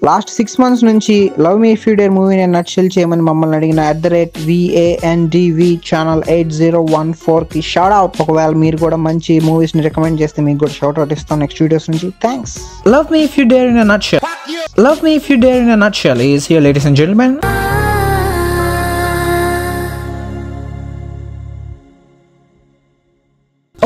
Last 6 months నుంచి love me if you dare మూవీని nutshell చేయమని మమ్మల్ని అడిగిన @VANDV ఛానల్ 8014 కి షౌట్ అవుట్. ఒకవేళ మీరు కూడా మంచి మూవీస్ ని రికమెండ్ చేస్తే మీకు కూడా షౌట్ అవుట్ ఇస్తాం నెక్స్ట్ వీడియోస్ నుంచి. Thanks. Love me if you dare in a nutshell. Love me if you dare in a nutshell is here, ladies and gentlemen.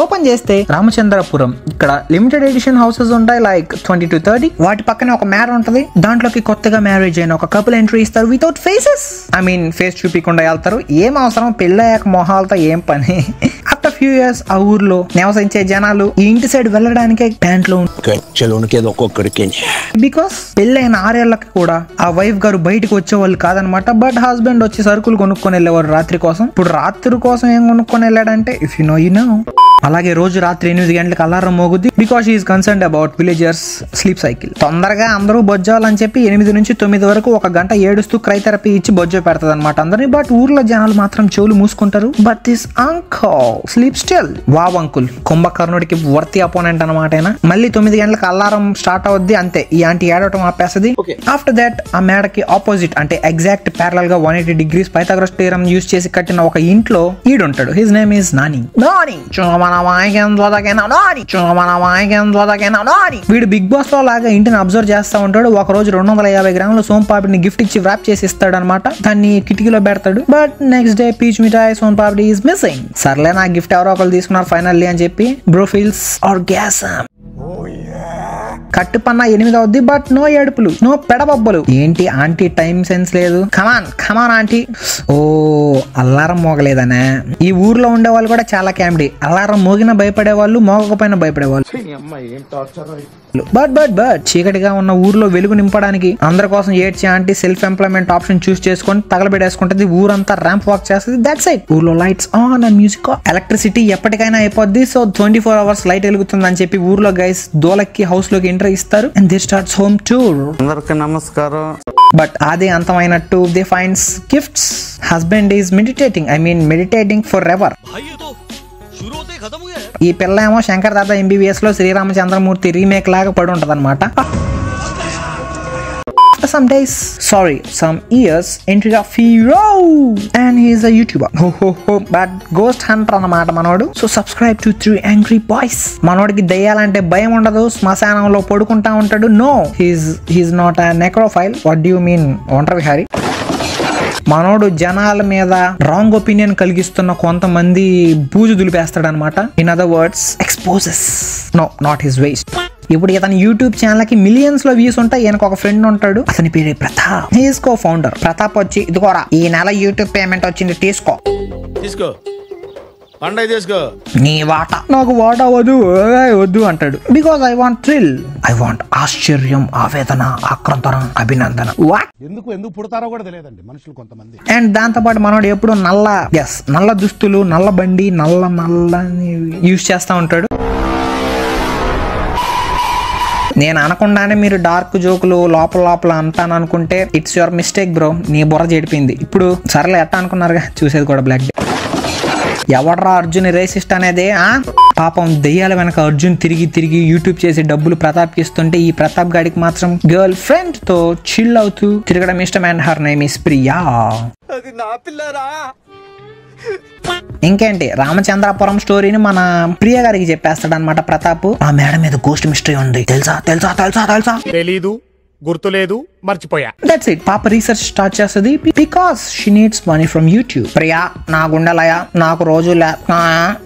Open చేస్తే రామచంద్రపురం. ఇక్కడ లిమిటెడ్ ఎడిషన్ హౌసెస్ ఉంటాయి, like 20 to 30. వాటి పక్కనే ఒక మ్యార్ ఉంటది, దాంట్లోకి కొత్తగా మ్యారేజ్ అయిన ఒక కపుల్ ఎంట్రీ ఇస్తారు without faces. I mean face చూపించకుండా వెళ్తారు. ఏం అవసరం, పెళ్ళయ్యాక మొహాలతో ఏం పని. ఆఫ్టర్ ఫ్యూ ఇయర్స్ ఆ ఊర్లో నివసించే జనాలు ఈ ఇంటి సైడ్ వెళ్ళడానికే ప్యాంట్లు బికాస్ పెళ్ళైన 6 ఏళ్లకి కూడా ఆ వైఫ్ గారు బయటకు వచ్చేవాళ్ళు కాదనమాట. బట్ హస్బెండ్ వచ్చి సరుకులు కొనుక్కొని వెళ్ళేవారు రాత్రి కోసం. ఇప్పుడు రాత్రి కోసం ఏం కొనుక్కొని వెళ్ళాడంటే ఇఫ్ యు నో. అలాగే రోజు రాత్రి 8 గంటలకు అలారం మోగుద్ది because is concerned about villagers sleep cycle. తొందరగా అందరూ బొజ్జాలని చెప్పి 8 నుంచి 9 వరకు 1 గంట ఏడుస్తూ క్రై థెరపీ ఇచ్చి బొజ్జో పెడతాది అనమాట అందరినీ. బట్ ఊర్లో జనాలు మాత్రం చెవులు మూసుకుంటారు. But this uncle sleep still. Wow uncle కుంభకర్ణుడికి వర్తి అపోనెంట్ అనమాట. మళ్ళీ 9 గంటలకు అలారం స్టార్ట్ అవుద్ది, అంతే ఈ ఆంటీ ఏడవటం ఆపేస్తుంది. ఆఫ్టర్ దట్ ఆ మేడకి ఆపోజిట్ అంటే ఎగ్జాక్ట్ ప్యారలల్ గా 180 degrees పైథాగరస్ థియరం యూజ్ చేసి కట్టిన ఒక ఇంట్లో ఈడుంటాడు. His name is Nani. వీడు బిగ్ బాస్ లో లాగా ఇంటిని అబ్జర్వ్ చేస్తా ఉంటాడు. ఒక రోజు 250 గ్రాముల సోంపాపిడిని గిఫ్ట్ ఇచ్చి వ్రాప్ చేసి ఇస్తాడు అనమాట. దాన్ని కిటికీలో పెడతాడు. But next day peach mithai soan papdi is missing. సర్లే నా గిఫ్ట్ ఎవరో ఒకరు తీసుకున్నారు ఫైనల్లీ అని చెప్పి బ్రో ఫీల్స్ ఆర్గాజం. కట్టుపన్న 8 అవుద్ది, బట్ నో ఏడుపులు, నో పెడబొబ్బలు. ఏంటి ఆంటీ టైం సెన్స్ లేదు. కమాన్ ఆంటీ. ఓ అలారం మోగలేదనే. ఈ ఊర్లో ఉండే వాళ్ళు కూడా చాలా కామెడీ. అలారం మోగిన భయపడే వాళ్ళు, మోగకపోయినా భయపడే వాళ్ళు. బట్ చీకటిగా ఉన్న ఊర్లో వెలుగు నింపడానికి అందరి కోసం ఏడ్చే aunty self employment option choose చేసుకొని తగలబెట్టేసుకుంటది. ఊరంతా ర్యాంప్ వాక్ చేస్తుంది. That's it. ఊర్లో lights on and music. Electricity ఎప్పటికైనా అయిపోద్ది. సో 24 hours లైట్ వెలుగుతుంది అని చెప్పి ఊర్లో గైస్ దోలకి హౌస్ లోకి ఎంటర్ ఇస్తారు. And they starts home tour. అందరికీ నమస్కారం. బట్ అదే అంతమైనట్టు they finds gifts. Husband is meditating forever. ఈ పిల్ల ఏమో శంకర్ దాదా MBBS లో శ్రీరామచంద్రమూర్తి రీమేక్ లాగా పడి ఉంటది అనమాట. some years into the hero and he is a YouTuber. But ghost hunter అన్నమాట మనోడు. So subscribe to 3 angry boys. మనోడికి దయ్యాలంటే భయం ఉండదు. శ్మశానంలో పడుకుంటా ఉంటాడు. No, he's not a necrophile. What do you mean? ఒంటరి విహారి. మనోడు జనాల మీద రాంగ్ ఒపీనియన్ కలిగిస్తున్న కొంతమంది బూజు దులిపేస్తాడు అనమాట. In other words exposes. No not his waste. ఇప్పుడు ఇతని యూట్యూబ్ ఛానల్ కి మిలియన్స్ లో వ్యూస్ ఉంటాయి. ఈయనకు ఒక ఫ్రెండ్ ఉంటాడు, అతని పేరే Pratap. He's co founder. Pratap వచ్చి ఇదిగోరా ఈ నెల యూట్యూబ్ పేమెంట్ వచ్చింది తీసుకో నీ వాటా. నాకు వాటా వద్దు అంటాడు. Because I want thrill, I want ఆశ్చర్యం, ఆవేదన, ఆక్రందన, అభినందన. ఎందుకు పుడతారో కూడా తెలియదండి మనుషులు కొంతమంది. అండ్ దాంతో పాటు మనోడు ఎప్పుడు నల్ల దుస్తులు, నల్ల బండి, నల్ల యూజ్ చేస్తా ఉంటాడు. నేను అనకుండానే మీరు డార్క్ జోకులు లోపల అంటాను అనుకుంటే ఇట్స్ యువర్ మిస్టేక్ బ్రో. నీ బుర్ర చెడిపోయింది. ఇప్పుడు సర్లే ఎట్టా అనుకున్నారుగా, చూసేది కూడా బ్లాక్ డే. ఎవడ్రా అర్జున్ రేసిస్ట్ అనేది? పాపం దెయ్యాల వెనక అర్జున్ తిరిగి యూట్యూబ్ చేసి డబ్బులు ప్రతాప్ కి ఇస్తుంటే ఈ ప్రతాప్ గాడికి మాత్రం గర్ల్ ఫ్రెండ్ తో చిల్ అవుతూ తిరగడం ఇష్టం. And her name is Priya. ఇంకేంటి రామచంద్రపురం స్టోరీని మన ప్రియ గారికి చెప్పేస్తాడు అనమాట ప్రతాప్. ఆ మేడం మీద గోస్ట్ మిస్టరీ ఉంది తెలుసా? తెలీదు, గుర్తులేదు, మర్చిపోయా. That's it. పాప రీసెర్చ్ స్టార్ట్ చేస్తుంది because she needs money from YouTube. Priya నా గుండెలయ, నాకు రోజు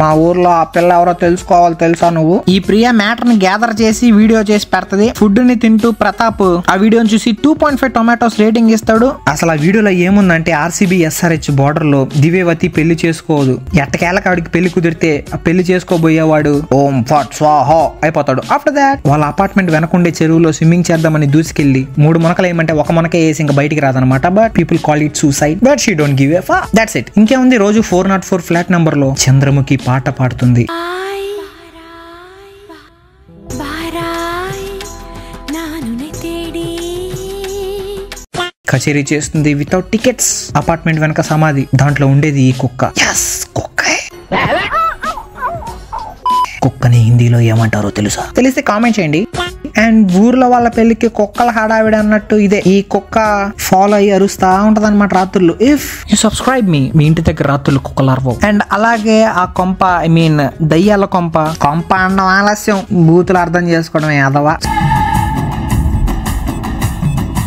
మా ఊర్లో ఆ పిల్ల ఎవరో తెలుసుకోవాలి తెలుసా నువ్వు. ఈ ప్రియా మ్యాటర్ ని గ్యాదర్ చేసి వీడియో చేసి పెడతది. ఫుడ్ ని తింటూ ప్రతాప్ ఆ వీడియోని చూసి 2.5 టొమాటోస్ రేటింగ్ ఇస్తాడు. అసలు ఆ వీడియోలో ఏముందంటే RCB SRH బార్డర్ లో దివ్యవతి పెళ్లి చేసుకోదు. ఎట్టకేళ్ళకి ఆవిడికి పెళ్లి కుదిరితే ఆ పెళ్లి చేసుకోబోయేవాడు ఓం ఫట్ స్వాహా అయిపోతాడు. ఆఫ్టర్ దాట్ వాళ్ళ అపార్ట్మెంట్ వెనకుండే చెరువులో స్విమ్మింగ్ చేద్దామని దూసుకెళ్లి 3 మునకలు ఏమంటే ఒక మనకే వేసి ఇంకా బయటికి రాదనమాట. But people call it suicide. But she don't give a fuck. That's it. ఇంకేముంది, రోజు 404 ఫ్లాట్ నంబర్ లో చంద్రముఖి పాట పాడుతుంది. కచేరీ చేస్తుంది వితౌట్ టికెట్స్. అపార్ట్మెంట్ వెనక సమాధి, దాంట్లో ఉండేది ఈ కుక్క. కుక్కని హిందీలో ఏమంటారో తెలుసా? తెలిస్తే కామెంట్ చేయండి. అండ్ ఊర్లో వాళ్ళ పెళ్లికి కుక్కల హడావిడి అన్నట్టు ఇదే. ఈ కుక్క ఫాలో అయ్యి అరుస్తా ఉంటది అనమాట రాత్రులు. ఇఫ్ యూ సబ్స్క్రైబ్ మీ ఇంటి దగ్గర రాత్రులు కుక్కలు అరవవు. అండ్ అలాగే ఆ కొంప ఐ మీన్ దయ్యాల కొంప అన్నం ఆలస్యం బూతులు అర్థం చేసుకోవడం యాదవా.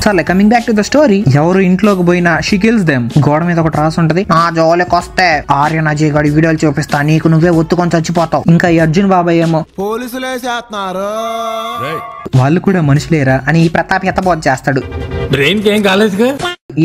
సర్లే, coming back to the story. ఎవరు ఇంట్లోకి పోయినా షీ కిల్స్ దెమ్. గోడ మీద ఒకటి రాసి ఉంటది, నా జోలికి వస్తే ఆర్యన్ అజయ్ గారి వీడియోలు చూపిస్తా, నీకు నువ్వే ఒత్తుకొని చచ్చిపోతావు. ఇంకా ఈ అర్జున్ బాబాయ్ ఏమో వాళ్ళు కూడా మనుషులేరా అని ఈ ప్రతాప్ ఎత్తబోతు చేస్తాడు. బ్రెయిన్ ఏం కాలేదుగా.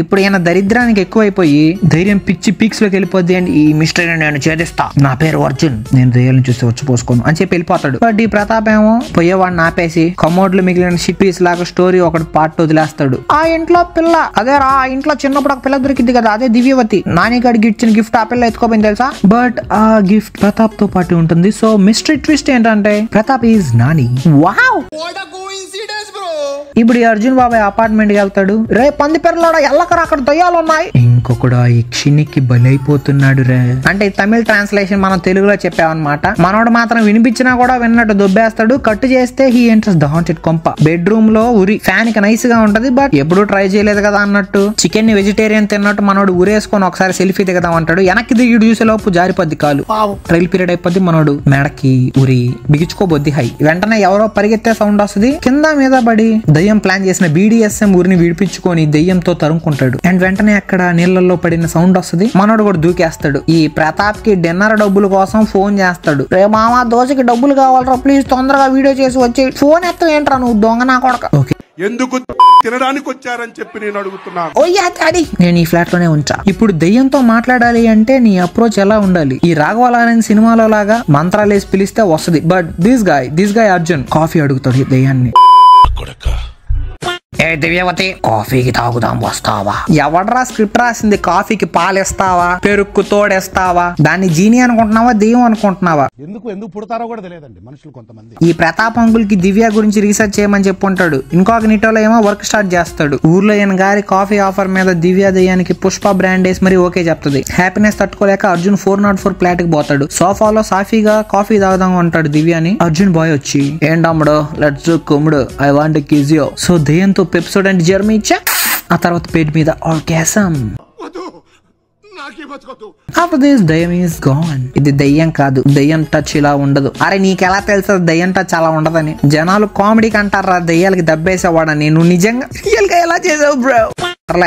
ఇప్పుడు ఈయన దరిద్రానికి ఎక్కువైపోయి ధైర్యం పిచ్చి పీక్స్ లోకి వెళ్ళిపోద్ది. అండ్ ఈ మిస్టర్ నేను ఛేదిస్తా, నా పేరు అర్జున్, నేను దయ్యాలను చూస్తే వచ్చిపోసుకోను అని చెప్పి వెళ్ళిపోతాడు. బట్ ఈ ప్రతాప్ ఏమో పోయేవాడిని ఆపేసి కమోడ్లు మిగిలిన షిప్పీస్ లాగా స్టోరీ ఒకటి పార్ట్ వదిలేస్తాడు. ఆ ఇంట్లో పిల్ల అదే రా, ఆ ఇంట్లో చిన్నప్పుడు ఒక పిల్ల దొరికింది కదా, అదే దివ్యవతి. నానిగాడికి ఇచ్చిన గిఫ్ట్ ఆ పిల్ల ఎత్తుకోపోయింది తెలుసా. బట్ ఆ గిఫ్ట్ ప్రతాప్ తో పాటు ఉంటుంది. సో మిస్టరీ ట్విస్ట్ ఏంటంటే ప్రతాప్ ఈజ్ నాని. వావ్, ఇప్పుడు ఈ అర్జున్ బాబాయ్ అపార్ట్మెంట్ కి వెళ్తాడు. రే పంది పిల్లలాడ ఎల్లకరా, అక్కడ దయ్యాలు ఉన్నాయి. ఇంకొకడు ఈ క్షినికి బలైపోతున్నాడు రే. అంటే తమిళ ట్రాన్స్లేషన్ మనం తెలుగులో చెప్పామన్నమాట. మనోడు మాత్రం వినిపించినా కూడా విన్నట్టు దొబ్బేస్తాడు. కట్టు చేస్తే హీ ఎంటర్స్ ద హాంటెడ్ కొంప. బెడ్రూమ్ లో ఉరి ఫ్యాన్ కి నైస్ గా ఉంటది, బట్ ఎప్పుడు ట్రై చేయలేదు కదా అన్నట్టు చికెన్ ని వెజిటేరియన్ తిన్నట్టు మనోడు ఉరేసుకొని ఒకసారి సెల్ఫీ దిగదాం అంటాడు. వెనక్కి దిగి చూసే లోపు జారిపోద్ది కాలు. ట్రైల్ పీరియడ్ అయిపోద్ది. మనోడు మెడకి ఉరి బిగించుకోబొద్ది హై. వెంటనే ఎవరో పరిగెత్తే సౌండ్ వస్తుంది. కింద మీద పడి దయ్యం ప్లాన్ చేసిన BDSM ఊరిని విడిపించుకొని దయ్యంతో తరుముకుంటాడు. అండ్ వెంటనే అక్కడ నీళ్లలో పడిన సౌండ్ వస్తుంది. మనోడు కూడా దూకేస్తాడు. ఈ ప్రతాప్ కి డిన్నర్ డబ్బుల కోసం ఫోన్ చేస్తాడు. రే మామా, దోశకి డబ్బులు కావాలరా, ప్లీజ్ తొందరగా వీడియో చేసి వచ్చే. ఫోన్ ఎత్త ఏంట్రా నువ్వు దొంగ నా కొడక. ఓకే, ఎందుకు తినడానికి వచ్చారని చెప్పి నేను అడుగుతున్నాను. నేను ఈ ఫ్లాట్ లోనే ఉంచా. ఇప్పుడు దయ్యంతో మాట్లాడాలి అంటే నీ అప్రోచ్ ఎలా ఉండాలి? ఈ రాఘవాలయన్ సినిమాలో లాగా మంత్రాలు వేసి పిలిస్తే వస్తుంది. But this guy Arjun coffee అడుగుతాడు ఈ దయ్యాన్ని. ఏ దివ్యవతి, కాఫీకి తాగుదాం వస్తావా? ఎవడరా స్క్రిప్ట్ రాసింది? కాఫీకి పాలిస్తావా, పెరుక్కు తోడేస్తావా? దాన్ని జీని అనుకుంటున్నావా, దెయ్యం అనుకుంటున్నావా? ఎందుకు పుడతారో కూడా తెలియదండి మనుషులు కొంతమంది. ఈ ప్రతాప్ అంకుల్ కి దివ్య గురించి రీసెర్చ్ చేయమని చెప్పుంటాడు. ఇంకొక నిటోలో ఏమో వర్క్ స్టార్ట్ చేస్తాడు. ఊర్లో ఈయన గారి కాఫీ ఆఫర్ మీద దివ్య దయ్యానికి పుష్ప బ్రాండ్ వేసి మరి ఓకే చెప్తుంది. హ్యాపీనెస్ తట్టుకోలేక అర్జున్ 404 ఫ్లాట్ కి పోతాడు. సోఫాలో సాఫీగా కాఫీ తాగుదాం అంటాడు దివ్యాని. అర్జున్ బాయ్ వచ్చి, ఏంటమ్ముడు లెట్స్ కుమ్ముడు, I want kiss you. So దయ్యంతో పెప్సోడెంట్ జర్మీ ఇచ్చా. ఆ తర్వాత పేట్ మీద ఆర్గాజం. After this, దయ్యం ఈస్ గాన్. ఇది దయ్యం కాదు, దయ్యం టచ్ ఇలా ఉండదు. అరే నీకెలా తెలుసు దయ్యం టచ్ అలా ఉండదని? జనాలు కామెడీకి అంటారా దయ్యాలకి దబ్బేసేవాడని. నువ్వు నిజంగా రియల్ గా ఎలా చేసావు బ్రో?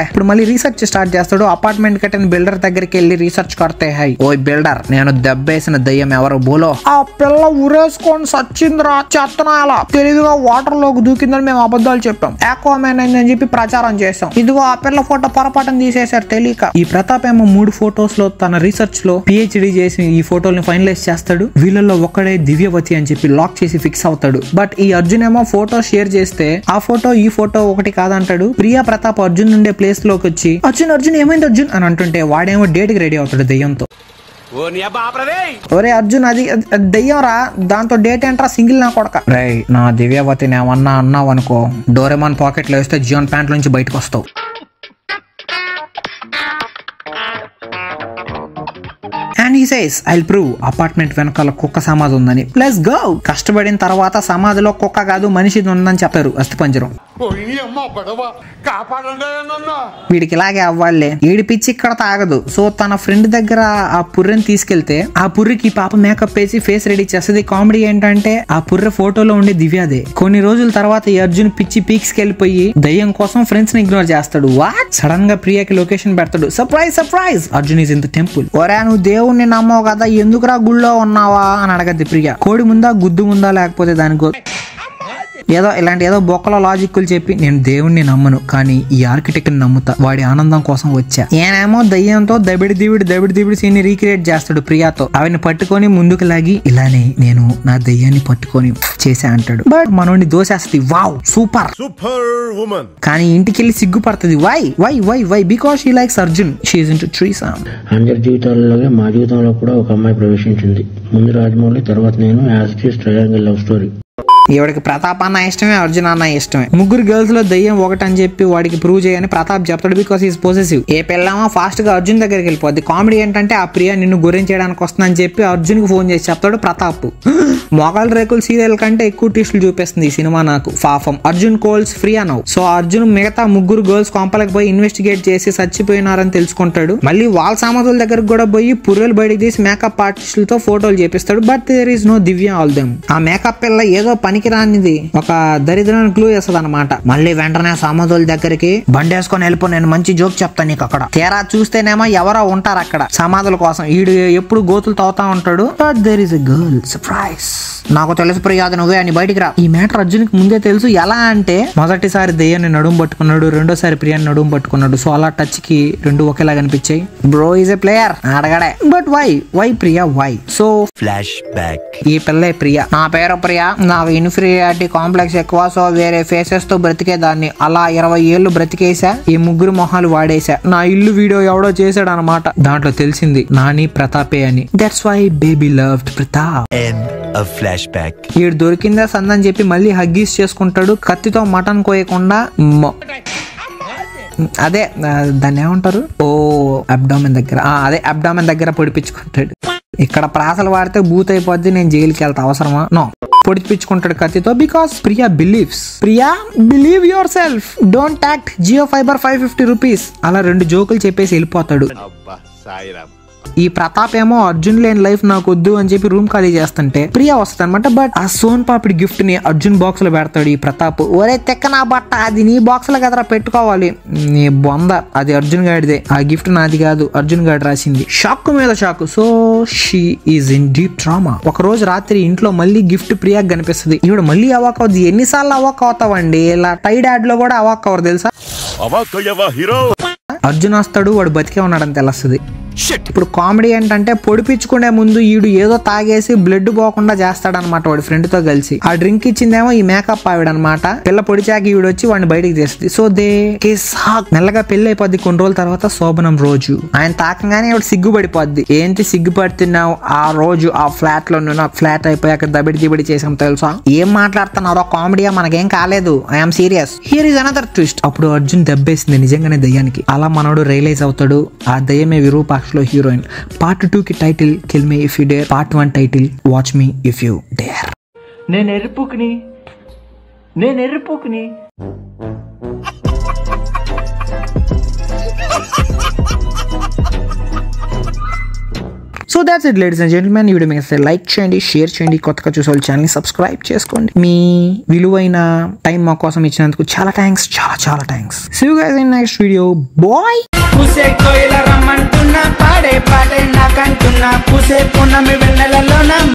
ఇప్పుడు మళ్ళీ రీసెర్చ్ స్టార్ట్ చేస్తాడు. అపార్ట్మెంట్ కట్టిన బిల్డర్ దగ్గరికి వెళ్ళి రీసెర్చ్ కొడితే, హై ఓ బిల్డర్, నేను దబ్బేసిన దయ్యం ఎవరు బోలో? ఆ పిల్ల ఉరేసుకొని సచ్చిందిరా, చెత్తనాల తెలివిగా వాటర్ లోకి దూకిందని మేము అబద్ధాలు చెప్పాం, ఆక్వామ్యాన్ అయిందని చెప్పి ప్రచారం చేసాం. ఇదిగో ఆ పిల్ల ఫోటో పొరపాటున తీసేశారు తెలియక. ఈ ప్రతాప్ ఏమో 3 ఫోటోస్ లో తన రీసెర్చ్ లో PhD చేసి ఈ ఫోటోల్ని ఫైనలైజ్ చేస్తాడు. వీళ్ళల్లో ఒక్కడే దివ్యవతి అని చెప్పి లాక్ చేసి ఫిక్స్ అవుతాడు. బట్ ఈ అర్జున్ ఏమో ఫోటో షేర్ చేస్తే ఆ ఫోటో ఈ ఫోటో ఒకటి కాదంటాడు. ప్రియా ప్రతాప్ అర్జున్ నుండే ప్లేస్ లోకి వచ్చి, అర్జున్ ఏమైంది అర్జున్ అని అంటుంటే వాడేమో డేట్ కి రెడీ అవుతాడు దయ్యంతో. ఒరే అర్జున్, అది దయ్యం రా, దాంతో డేట్ ఏంట్రా సింగిల్ నా కొడక. రై నా దివ్యవతిని ఏమన్నా అన్నావు అనుకో, డోరెమాన్ పాకెట్ లో వేస్తే జియోన్ ప్యాంట్ నుంచి బయటకు వస్తావు. And he says, I'll prove apartment వెనకాల కుక్క సమాధి ఉందని. Let's go. కష్టపడిన తర్వాత సమాధిలో కుక్క కాదు మనిషిది ఉందని చెప్తారు అస్థిపంజరం. వీడికి ఇలాగే అవ్వాలే, ఏడిపిచ్చి ఇక్కడ తాగదు. సో తన ఫ్రెండ్ దగ్గర ఆ పుర్రెని తీసుకెళ్తే ఆ పుర్రికి పాప మేకప్ వేసి ఫేస్ రెడీ చేస్తుంది. కామెడీ ఏంటంటే ఆ పుర్రె ఫోటోలో ఉండే దివ్యాదే. కొన్ని రోజుల తర్వాత ఈ అర్జున్ పిచ్చి పీక్స్ కి వెళ్ళిపోయి దయ్యం కోసం ఫ్రెండ్స్ ని ఇగ్నోర్ చేస్తాడు. వాట్? సడన్ గా ప్రియాకి లొకేషన్ పెడతాడు. Surprise, Arjun is in the temple. ఒరే నువ్వు దేవుణ్ణి నమ్మవు కదా, ఎందుకురా గుళ్ళో ఉన్నావా అని అడగద్ది ప్రియా. కోడి ముందా గుద్దు ముందా లేకపోతే దానికో ఏదో బొక్కలో లాజిక్లు చెప్పి, నేను దేవుణ్ణి నమ్మను కానీ ఈ ఆర్కిటెక్ట్ ని నమ్ముతా, వాడి ఆనందం కోసం వచ్చా. ఈయనేమో దయ్యంతో దబిడి దివిడి సీన్ రీక్రియేట్ చేస్తాడు ప్రియాతో. ఆవిని పట్టుకొని ముందుకు లాగి, ఇలానే నేను నా దయ్యాన్ని పట్టుకొని చేసా అంటాడు. బట్ మనోడిని దోసేస్తుంది. Wow super woman. కానీ ఇంటికి వెళ్ళి సిగ్గుపడుతుంది. Why because she likes Arjun, she is into threesome. అందరి జీవితాలలోనే మా జీవితంలో కూడా ఒక అమ్మాయి ప్రవేశించింది. ముందు రాజమౌళి, తర్వాత నేను. As it is triangle love story. ఈవిడికి ప్రతాప్ అన్న ఇష్టమే, అర్జున్ అన్న ఇష్టమే. ముగ్గురు గర్ల్స్ లో దయ్యం ఒకటని చెప్పి వాడికి ప్రూవ్ చేయని ప్రతాప్ చెప్తాడు, బికాస్ ఈస్ పొసెసివ్. ఏ పిల్లమో ఫాస్ట్ గా అర్జున్ దగ్గరికి వెళ్ళిపోద్ది. కామెడీ ఏంటంటే ఆ ప్రియ నిన్ను గురించి చేయడానికి వస్తుందని చెప్పి అర్జున్ కి ఫోన్ చేసి చెప్తాడు ప్రతాప్. మొగల్ రేకుల్ సీరియల్ కంటే ఎక్కువ ట్విస్టులు చూపిస్తుంది ఈ సినిమా నాకు. పాపం అర్జున్ కోల్స్ ప్రియా నవ్వు. సో అర్జున్ మిగతా ముగ్గురు గర్ల్స్ కొంపలకు పోయి ఇన్వెస్టిగేట్ చేసి చచ్చిపోయినారని తెలుసుకుంటాడు. మళ్ళీ వాళ్ళ సామాధుల దగ్గరకు కూడా పోయి పుర్రెలు బయటకు తీసి మేకప్ ఆర్టిస్టులతో ఫోటోలు చేపిస్తాడు. But there is no Divya all them. ఆ మేకప్ పిల్ల ఏదో పనికిరానిది ఒక దరిద్రాన్ని క్లూ చేస్తుంది అనమాట. మళ్ళీ వెంటనే సామాధుల దగ్గరికి బండేసుకొని వెళ్ళిపో, నేను మంచి జోక్ చెప్తాను నీకు. అక్కడ తీరా చూస్తేనేమో ఎవరో ఉంటారు అక్కడ సమాధుల కోసం. ఈడు ఎప్పుడు గోతులు తవ్వుతా ఉంటాడు. But there is a girl surprise. నాకు తెలుసు ప్రియా, నువ్వే అని బయటికి రా. ఈ మ్యాటర్ అర్జున్కి ముందే తెలుసు. ఎలా అంటే మొదటిసారి దయ్యాన్ని నడుము పట్టుకున్నాడు, రెండోసారి ప్రియాని నడుము పట్టుకున్నాడు. సో అలా టచ్ కి రెండు ఒకేలా కనిపించాయి. బ్రో ఈజ్ ఎ ప్లేయర్ అడగడే. But why Priya why? So flashback. ఈ పిల్లే ప్రియా. నా పేరు ప్రియా, నా ఇన్ఫీరియారిటీ కాంప్లెక్స్ ఎక్కువ. సో వేరే ఫేసెస్ తో బ్రతికేదాన్ని. అలా 20 ఏళ్ళు బ్రతికేసా. ఈ ముగ్గురు మొహాలు వాడేసా. నా ఇల్లు వీడియో ఎవడో చేశాడు అనమాట. దాంట్లో తెలిసింది నాని ప్రతాపే అని. That's why baby loved Pratap. ఈడు దొరికిందా సందని చెప్పి మళ్ళీ హగ్గీస్ చేసుకుంటాడు. కత్తితో మటన్ కోయకుండా అదే దాన్ని ఏమంటారు, అబ్డామెన్ దగ్గర, అదే అబ్డామెన్ దగ్గర పొడిపించుకుంటాడు. ఇక్కడ ప్రాసలు వాడితే బూత్ అయిపోద్ది, నేను జైలుకి వెళ్తా అవసరమా? నో, పొడిపించుకుంటాడు కత్తితో. Because Priya believes. Priya believe yourself, don't act, Jio Fiber 550 rupees. అలా 2 జోకులు చెప్పేసి వెళ్ళిపోతాడు. ఈ ప్రతాప్ ఏమో అర్జున్ లేని లైఫ్ నాకు వద్దు అని చెప్పి రూమ్ ఖాళీ చేస్తుంటే ప్రియా వస్తుంది అనమాట. బట్ ఆ సోన్ పాపిడి గిఫ్ట్ ని అర్జున్ బాక్స్ లో పెడతాడు ఈ ప్రతాప్. ఒరే తెక్క నా బట్ట, అది నీ బాక్స్ లో కదరా పెట్టుకోవాలి. నీ బొంద, అది అర్జున్ గాడిదే. ఆ గిఫ్ట్ నాది కాదు, అర్జున్ గాడి రాసింది. షాక్ మీద shock. So she is in deep trauma. ఒక రోజు రాత్రి ఇంట్లో మళ్ళీ గిఫ్ట్ ప్రియాకి కనిపిస్తుంది. ఈవిడ మళ్ళీ అవాక్ అవుద్ది. ఎన్నిసార్లు అవాక్ అవుతావండి? ఇలా టైడ్ యాడ్ లో కూడా అవాక్ అవరు తెలుసా. అర్జున్ వస్తాడు, వాడు బతికే ఉన్నాడని తెలుస్తుంది. ఇప్పుడు కామెడీ ఏంటంటే పొడిపించుకునే ముందు ఈడు ఏదో తాగేసి బ్లడ్ పోకుండా చేస్తాడనమాట వాడి ఫ్రెండ్ తో కలిసి. ఆ డ్రింక్ ఇచ్చిందేమో ఈ మేకప్ ఆవిడనమాట. పిల్ల పొడిచాక ఈవిడ వచ్చి వాడిని బయటికి తీస్తుంది. So they kiss hug. మెల్లగా పెళ్లి అయిపోద్ది. కొన్ని రోజుల తర్వాత శోభనం రోజు ఆయన తాకంగానే ఆవిడ సిగ్గుపడిపోద్ది. ఏంటి సిగ్గుపడుతున్నావు? ఆ రోజు ఆ ఫ్లాట్ లో నాకు ఫ్లాట్ అయిపోయాక దబిడి దిబిడి చేసాం తెలుసా. ఏం మాట్లాడుతున్నారో, కామెడీయా? మనకేం కాలేదు, I'm serious. Here is another twist. అప్పుడు అర్జున్ దెబ్బేసింది నిజంగానే దయ్యానికి. అలా మనోడు రియలైజ్ అవుతాడు ఆ దయ్యమే విరూపాక్ష లో హీరోయిన్. పార్ట్ 2 కి title kill me if you dare, part 1 title watch me if you dare. నేను ఎరుపుకుని so that's it ladies and gentlemen. ఈ వీడియో మీకు లైక్ చేయండి, షేర్ చేయండి. కొత్తగా చూసే వాళ్ళు ఛానల్ని సబ్స్క్రైబ్ చేసుకోండి. మీ విలువైన టైం మా కోసం ఇచ్చినందుకు చాలా థ్యాంక్స్, చాలా thanks. See you guys in next video. Bye. పూసే కోయిల రమ్మంటున్నా, పాడే నాకంటున్నా, పూసే పున్నమి వెన్నెలలోన